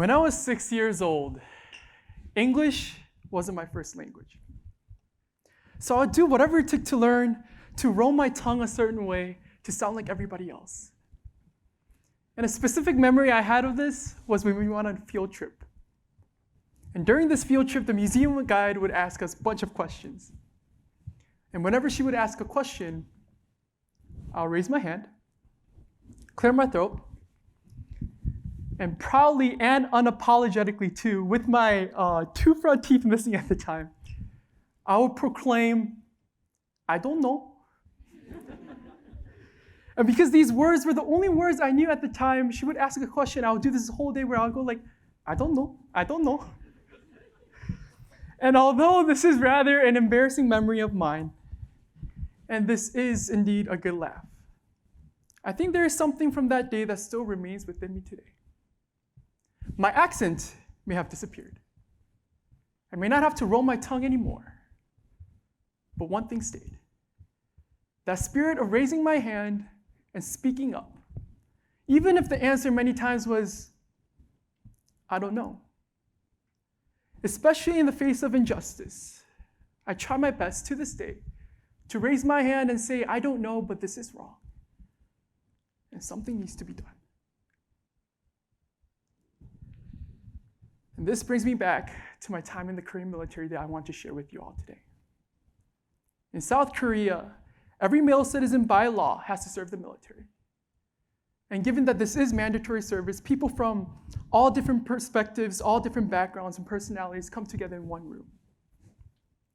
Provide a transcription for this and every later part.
When I was 6 years old, English wasn't my first language. So I would do whatever it took to learn, to roll my tongue a certain way, to sound like everybody else. And a specific memory I had of this was when we went on a field trip. And during this field trip, the museum guide would ask us a bunch of questions. And whenever she would ask a question, I'll raise my hand, clear my throat, and proudly and unapologetically too, with my 2 front teeth missing at the time, I would proclaim, I don't know. And because these words were the only words I knew at the time, she would ask a question. I would do this whole day where I would go like, I don't know, I don't know. And although this is rather an embarrassing memory of mine, and this is indeed a good laugh, I think there is something from that day that still remains within me today. My accent may have disappeared. I may not have to roll my tongue anymore, but one thing stayed. That spirit of raising my hand and speaking up, even if the answer many times was, I don't know. Especially in the face of injustice, I try my best to this day to raise my hand and say, I don't know, but this is wrong. And something needs to be done. And this brings me back to my time in the Korean military that I want to share with you all today. In South Korea, every male citizen by law has to serve the military. And given that this is mandatory service, people from all different perspectives, all different backgrounds and personalities come together in one room.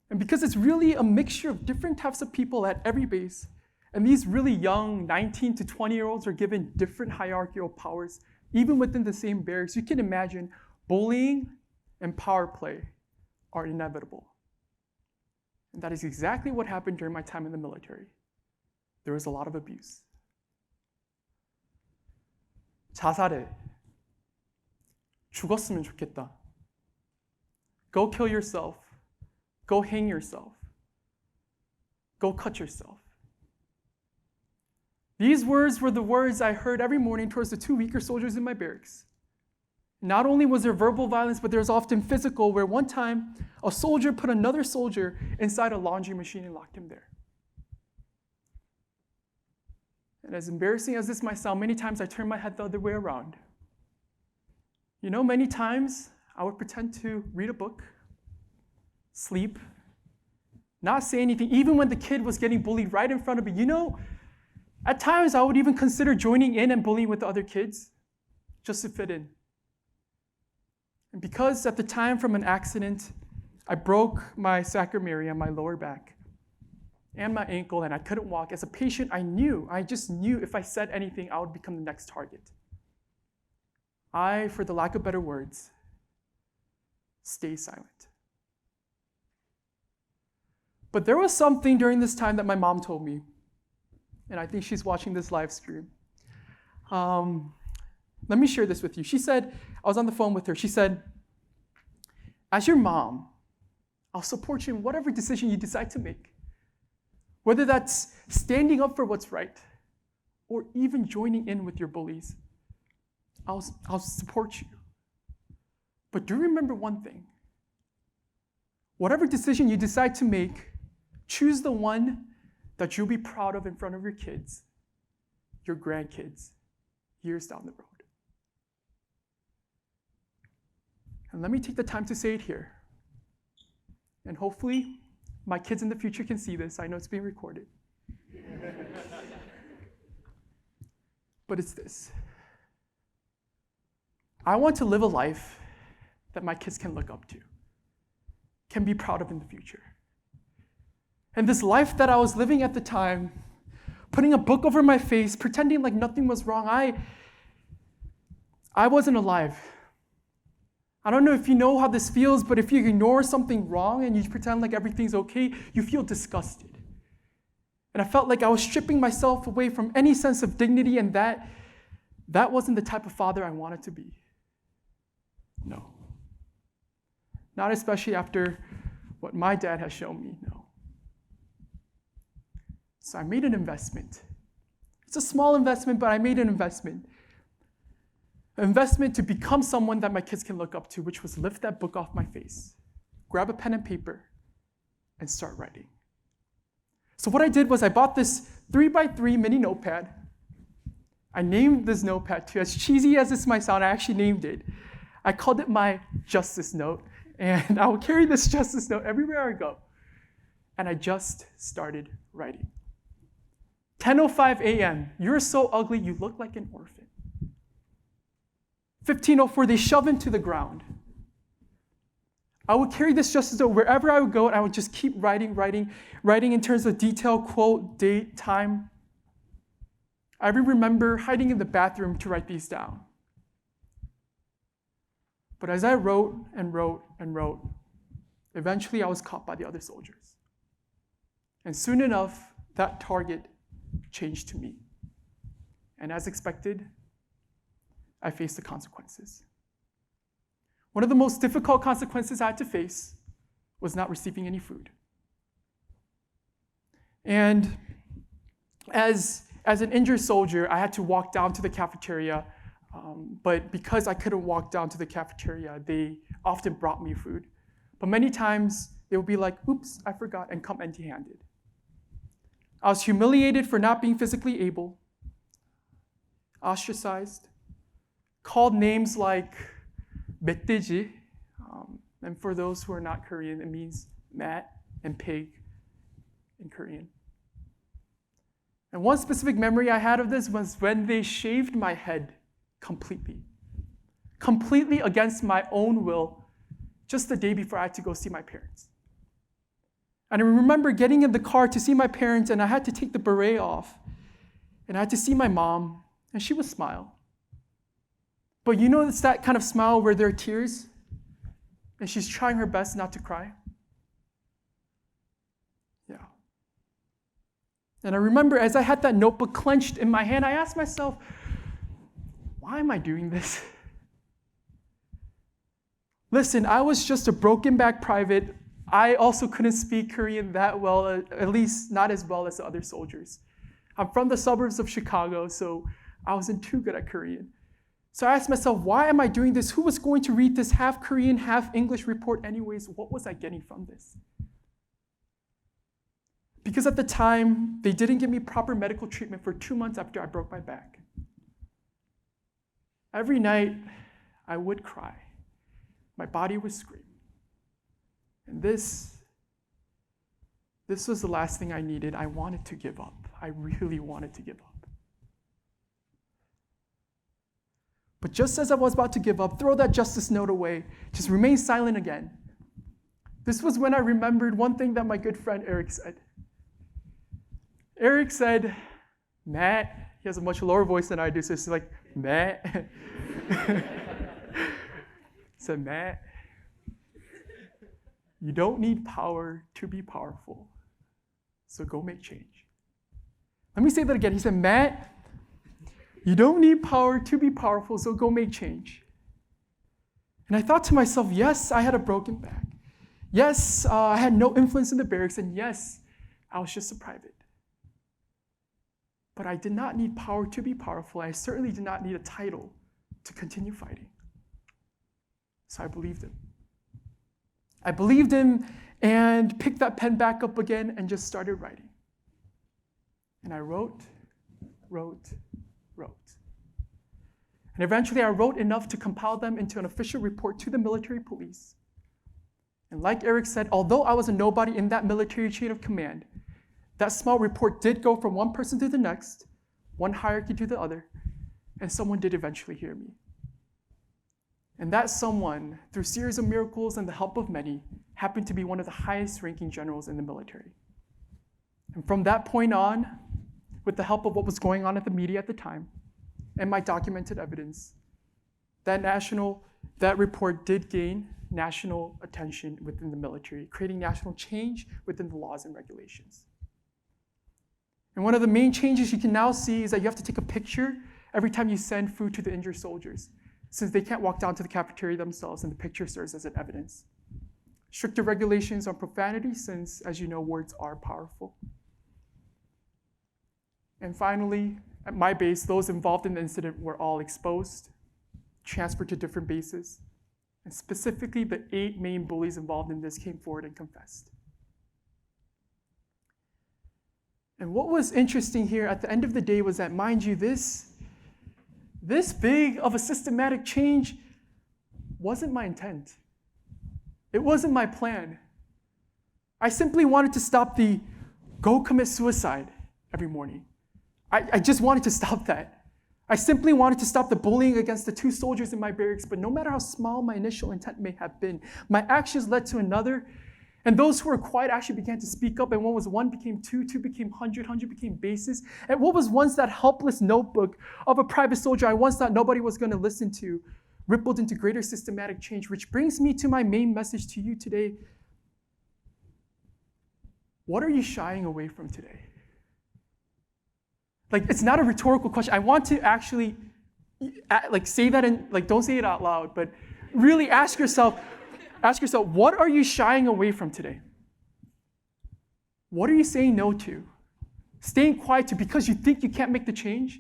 And because it's really a mixture of different types of people at every base, and these really young 19 to 20-year-olds are given different hierarchical powers, even within the same barracks, you can imagine bullying and power play are inevitable. And that is exactly what happened during my time in the military. There was a lot of abuse. 자살해. 죽었으면 좋겠다. Go kill yourself. Go hang yourself. Go cut yourself. These words were the words I heard every morning towards the 2 weaker soldiers in my barracks. Not only was there verbal violence, but there was often physical, where one time a soldier put another soldier inside a laundry machine and locked him there. And as embarrassing as this might sound, many times I turned my head the other way around. You know, many times I would pretend to read a book, sleep, not say anything, even when the kid was getting bullied right in front of me. You know, at times I would even consider joining in and bullying with the other kids just to fit in. And because at the time from an accident, I broke my sacromegaly on my lower back and my ankle, and I couldn't walk. As a patient, I just knew if I said anything, I would become the next target. I, for the lack of better words, stay silent. But there was something during this time that my mom told me, and I think she's watching this live stream. Let me share this with you. She said, I was on the phone with her. She said, as your mom, I'll support you in whatever decision you decide to make. Whether that's standing up for what's right or even joining in with your bullies, I'll support you. But do remember one thing. Whatever decision you decide to make, choose the one that you'll be proud of in front of your kids, your grandkids, years down the road. And let me take the time to say it here. And hopefully, my kids in the future can see this. I know it's being recorded. But it's this. I want to live a life that my kids can look up to, can be proud of in the future. And this life that I was living at the time, putting a book over my face, pretending like nothing was wrong, I wasn't alive. I don't know if you know how this feels, but if you ignore something wrong and you pretend like everything's okay, you feel disgusted. And I felt like I was stripping myself away from any sense of dignity, and that wasn't the type of father I wanted to be. No. Not especially after what my dad has shown me, no. So I made an investment. It's a small investment, but I made an investment. An investment to become someone that my kids can look up to, which was lift that book off my face, grab a pen and paper, and start writing. So what I did was I bought this 3x3 mini notepad. I named this notepad too. As cheesy as this might sound, I actually named it. I called it my justice note, and I will carry this justice note everywhere I go. And I just started writing. 10:05 a.m., you're so ugly, you look like an orphan. 15:04, they shove him to the ground. I would carry this justice note wherever I would go, and I would just keep writing in terms of detail, quote, date, time. I even remember hiding in the bathroom to write these down. But as I wrote and wrote and wrote, eventually I was caught by the other soldiers. And soon enough, that target changed to me. And as expected, I faced the consequences. One of the most difficult consequences I had to face was not receiving any food. And as an injured soldier, I had to walk down to the cafeteria, but because I couldn't walk down to the cafeteria, they often brought me food. But many times, they would be like, oops, I forgot, and come empty-handed. I was humiliated for not being physically able, ostracized, called names like 멧돼지, and for those who are not Korean, it means mat and pig in Korean. And one specific memory I had of this was when they shaved my head completely against my own will, just the day before I had to go see my parents. And I remember getting in the car to see my parents, and I had to take the beret off, and I had to see my mom, and she would smile. But you know, it's that kind of smile where there are tears, and she's trying her best not to cry. Yeah. And I remember as I had that notebook clenched in my hand, I asked myself, why am I doing this? Listen, I was just a broken back private. I also couldn't speak Korean that well, at least not as well as the other soldiers. I'm from the suburbs of Chicago, so I wasn't too good at Korean. So I asked myself, why am I doing this? Who was going to read this half Korean, half English report anyways? What was I getting from this? Because at the time, they didn't give me proper medical treatment for 2 months after I broke my back. Every night, I would cry. My body would scream. And this was the last thing I needed. I wanted to give up. I really wanted to give up. But just as I was about to give up, throw that justice note away, just remain silent again. This was when I remembered one thing that my good friend Eric said. Eric said, Matt, he has a much lower voice than I do, so it's like, Matt. He said, Matt, you don't need power to be powerful, so go make change. Let me say that again. He said, Matt, you don't need power to be powerful, so go make change. And I thought to myself, yes, I had a broken back. Yes, I had no influence in the barracks, and yes, I was just a private. But I did not need power to be powerful. I certainly did not need a title to continue fighting. So I believed him. I believed him and picked that pen back up again and just started writing. And I wrote. And eventually I wrote enough to compile them into an official report to the military police. And like Eric said, although I was a nobody in that military chain of command, that small report did go from one person to the next, one hierarchy to the other, and someone did eventually hear me. And that someone, through a series of miracles and the help of many, happened to be one of the highest ranking generals in the military. And from that point on, with the help of what was going on at the media at the time, and my documented evidence, that report did gain national attention within the military, creating national change within the laws and regulations. And one of the main changes you can now see is that you have to take a picture every time you send food to the injured soldiers, since they can't walk down to the cafeteria themselves, and the picture serves as an evidence. Stricter regulations on profanity, since, as you know, words are powerful. And finally, at my base, those involved in the incident were all exposed, transferred to different bases. And specifically, the 8 main bullies involved in this came forward and confessed. And what was interesting here at the end of the day was that, mind you, this big of a systematic change wasn't my intent. It wasn't my plan. I simply wanted to stop the go commit suicide every morning. I just wanted to stop that. I simply wanted to stop the bullying against the 2 soldiers in my barracks, but no matter how small my initial intent may have been, my actions led to another, and those who were quiet actually began to speak up, and what was 1 became 2, 2 became 100, 100 became bases, and what was once that helpless notebook of a private soldier I once thought nobody was going to listen to, rippled into greater systematic change, which brings me to my main message to you today. What are you shying away from today? Like, it's not a rhetorical question. I want to actually say that and don't say it out loud, but really ask yourself, what are you shying away from today? What are you saying no to? Staying quiet to because you think you can't make the change?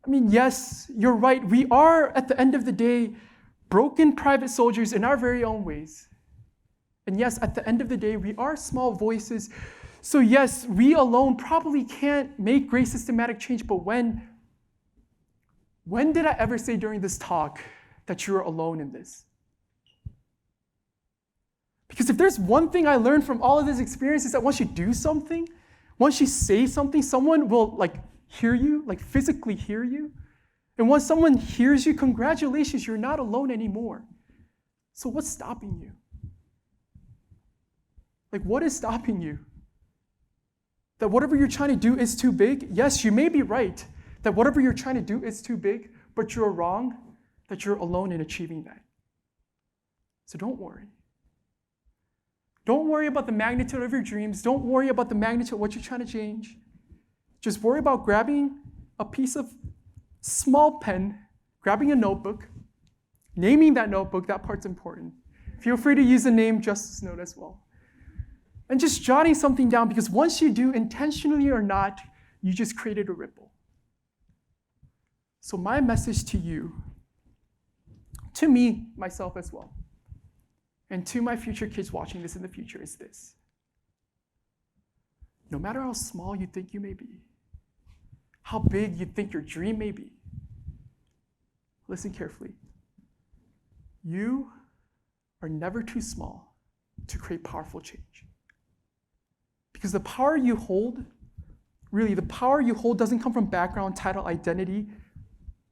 I mean, yes, you're right. We are, at the end of the day, broken private soldiers in our very own ways. And yes, at the end of the day, we are small voices. So yes, we alone probably can't make great systematic change, but when did I ever say during this talk that you're alone in this? Because if there's one thing I learned from all of this experience is that once you do something, once you say something, someone will hear you, physically hear you. And once someone hears you, congratulations, you're not alone anymore. So what's stopping you? What is stopping you? That whatever you're trying to do is too big? Yes, you may be right that whatever you're trying to do is too big, but you're wrong that you're alone in achieving that. So don't worry. Don't worry about the magnitude of your dreams. Don't worry about the magnitude of what you're trying to change. Just worry about grabbing a piece of small pen, grabbing a notebook, naming that notebook. That part's important. Feel free to use the name Justice Note as well. And just jotting something down, because once you do, intentionally or not, you just created a ripple. So my message to you, to me, myself as well, and to my future kids watching this in the future is this. No matter how small you think you may be, how big you think your dream may be, listen carefully. You are never too small to create powerful change. Because the power you hold, really, the power you hold doesn't come from background, title, identity,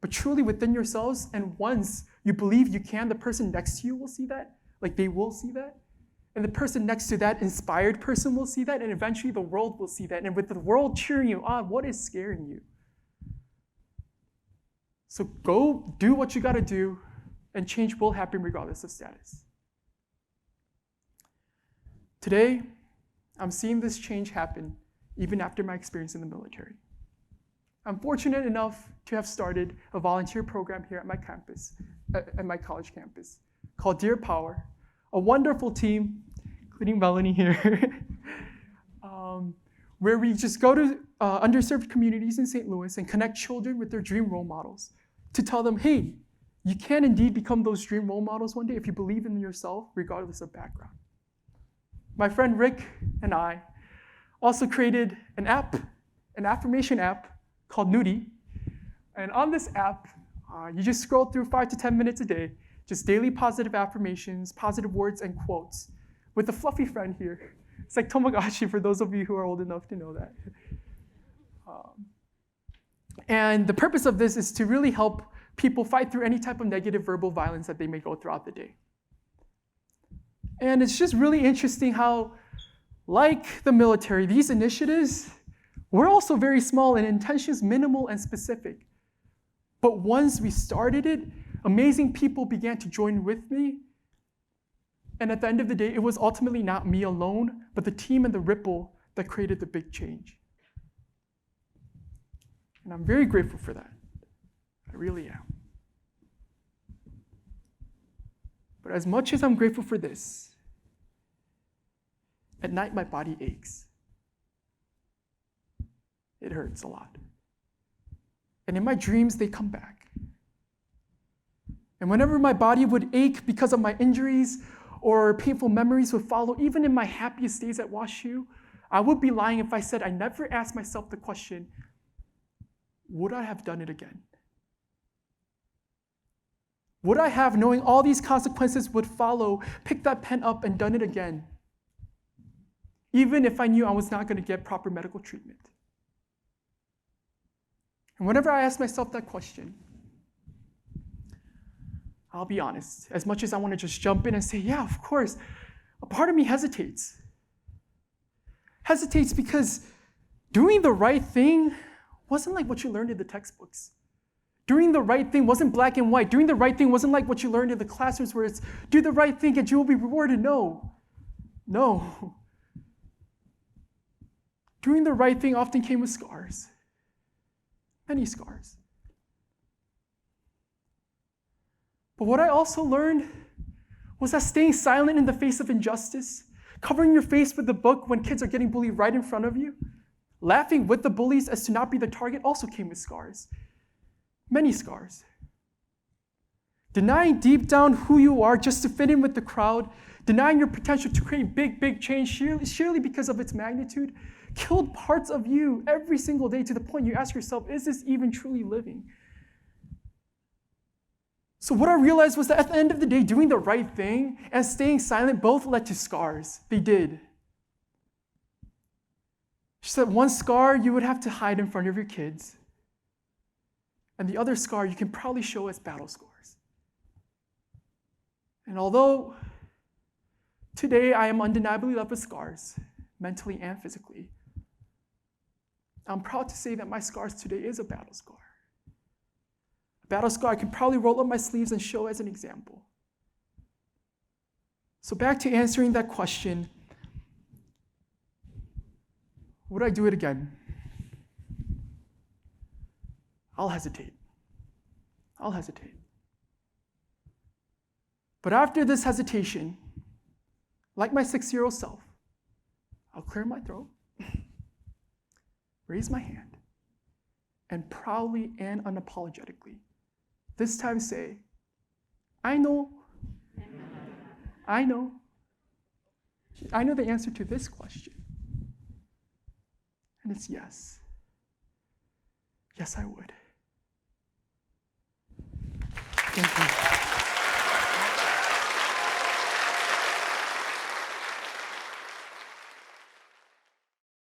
but truly within yourselves. And once you believe you can, the person next to you will see that. They will see that. And the person next to that inspired person will see that. And eventually the world will see that. And with the world cheering you on, what is scaring you? So go do what you got to do, and change will happen regardless of status. Today, I'm seeing this change happen even after my experience in the military. I'm fortunate enough to have started a volunteer program here at my campus, at my college campus, called Dear Power, a wonderful team, including Melanie here, where we just go to underserved communities in St. Louis and connect children with their dream role models to tell them, hey, you can indeed become those dream role models one day if you believe in yourself, regardless of background. My friend Rick and I also created an app, an affirmation app called Nudie. And on this app, you just scroll through 5 to 10 minutes a day, just daily positive affirmations, positive words, and quotes with a fluffy friend here. It's like Tamagotchi for those of you who are old enough to know that. And the purpose of this is to really help people fight through any type of negative verbal violence that they may go throughout the day. And it's just really interesting how, like the military, these initiatives were also very small and intentions minimal and specific. But once we started it, amazing people began to join with me. And at the end of the day, it was ultimately not me alone, but the team and the ripple that created the big change. And I'm very grateful for that. I really am. But as much as I'm grateful for this, at night my body aches. It hurts a lot. And in my dreams, they come back. And whenever my body would ache because of my injuries or painful memories would follow, even in my happiest days at WashU, I would be lying if I said I never asked myself the question, would I have done it again? Would I have, knowing all these consequences would follow, picked that pen up and done it again? Even if I knew I was not going to get proper medical treatment. And whenever I ask myself that question, I'll be honest, as much as I want to just jump in and say, yeah, of course, a part of me hesitates. Hesitates because doing the right thing wasn't like what you learned in the textbooks. Doing the right thing wasn't black and white. Doing the right thing wasn't like what you learned in the classrooms where it's do the right thing and you will be rewarded. No. Doing the right thing often came with scars. Many scars. But what I also learned was that staying silent in the face of injustice, covering your face with the book when kids are getting bullied right in front of you, laughing with the bullies as to not be the target also came with scars. Many scars. Denying deep down who you are just to fit in with the crowd, denying your potential to create big change surely because of its magnitude, killed parts of you every single day to the point you ask yourself, is this even truly living? So what I realized was that at the end of the day, doing the right thing and staying silent both led to scars. They did. She said one scar you would have to hide in front of your kids, and the other scar you can probably show as battle scars. And although today I am undeniably left with scars, mentally and physically, I'm proud to say that my scars today is a battle scar. A battle scar I can probably roll up my sleeves and show as an example. So back to answering that question, would I do it again? I'll hesitate. But after this hesitation, like my 6-year-old self, I'll clear my throat, raise my hand, and proudly and unapologetically, this time say, I know the answer to this question. And it's yes. Yes, I would. Thank you.